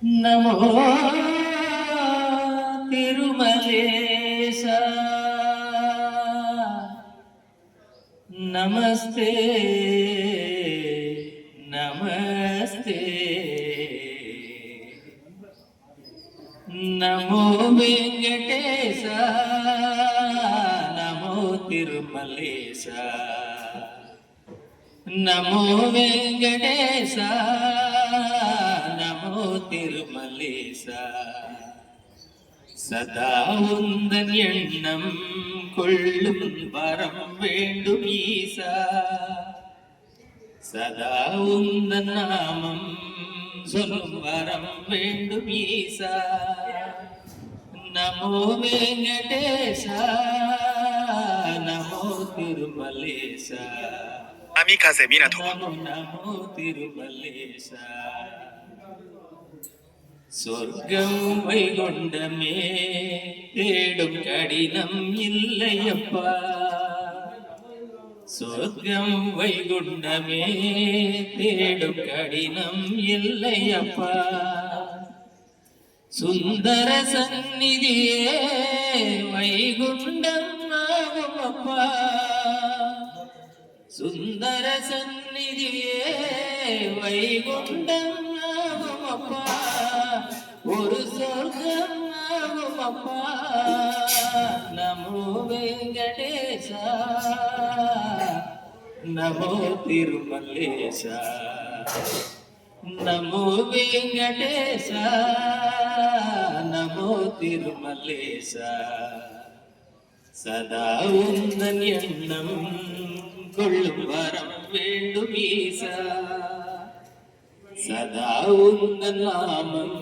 నమో తిరుమలేశ నమస్తే నమస్తే నమో వెంకటేశ నమో తిరుమలేశ నమో వెంకటేశ నమో తిరుమలేశ சதா உந்தன் எண்ணம் கொள்ளும் வரம் வேண்டும் ஈசா சதா உந்தன் நாமம் சொல்லும் வரம் வேண்டும் ஈசா நமோ வெங்கடேசா நமோ திருமலேசா Amikaze Minato. நமோ திருமலேசா சொர்க்கம் வைகுண்டமே தேடும் கடினம் இல்லையப்பா சொர்க்கம் வைகுண்டமே தேடும் கடினம் இல்லையப்பா சுந்தர சந்நிதியே வைகுண்டம் ஆகுமப்பா சுந்தர சந்நிதியே வைகுண்டம் ஆகுமப்பா ஒரு சொர்க்கம் ஆகுமப்பா நமோ வெங்கடேசா நமோ திருமலேசா நமோ வெங்கடேசா நமோ திருமலேசா சதா உந்தன் எண்ணம் கொள்ளும் வரம் வேண்டும் ஈசா சதா உந்தன் நாமம்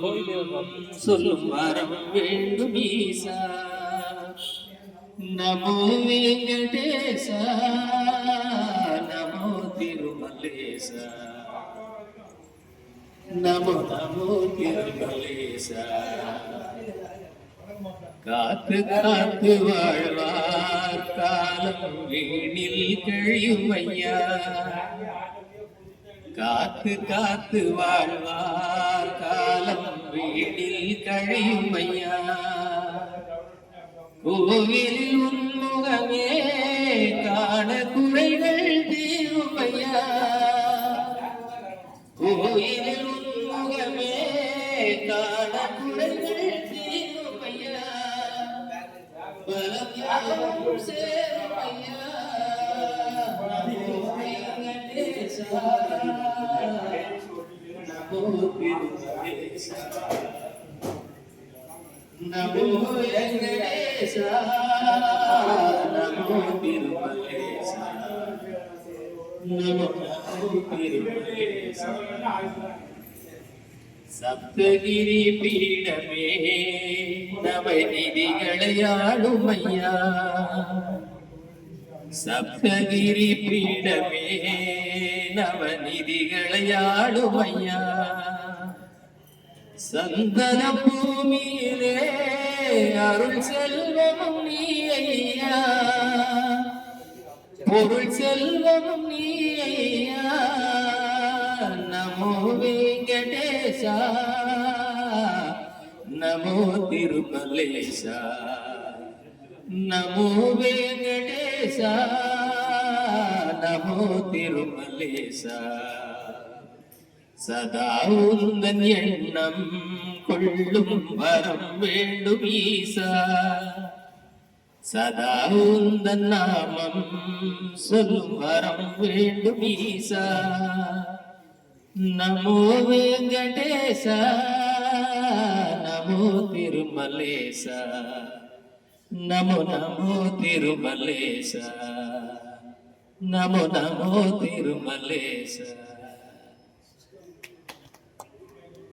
சொல்லும் வரம் வேண்டும் ஈசா நமோ வெங்கடேசா நமோ திருமலேசா நமோ நமோ திருமலேசா காத்து காத்து வாழ்வார் காலம் வீணில் கழியுமையா காத்து காத்து வாழ்வார் காலம் வீணில் கழியுமையா கோவில் உன்முகமே காண குறைகள் தீருமையா கோயில் உன்முகமே காண குறைகள் தீருமையா பலம் யாவும் சேருமையா நமோ வெங்கடேசா நமோ திருமலேசா நமோ வெங்கடேசா நமோ திருமலேசா நமோ திருமலேசா சப்தகிரி பீடமே நவநிதிகளை ஆளுமையா சப்தகிரி பீடமே நவநிதிகளை ஆளுமையா சந்தன பூமியிலே அருள் செல்வமும் நீ ஐயா பொருள் செல்வமும் நீ ஐயா நமோ வெங்கடேசா நமோ திருமலேசா நமோ வெங்கடேசா நமோ திருமலேசா சதா உந்தன் எண்ணம் கொள்ளும் வரம் வேண்டும் ஈசா சதா உந்தன் நாமம் சொல்லும் வரம் வேண்டும் ஈசா நமோ வெங்கடேசா நமோ திருமலேசா நமோ நமோ திருமலேசா நமோ நமோ திருமலேசா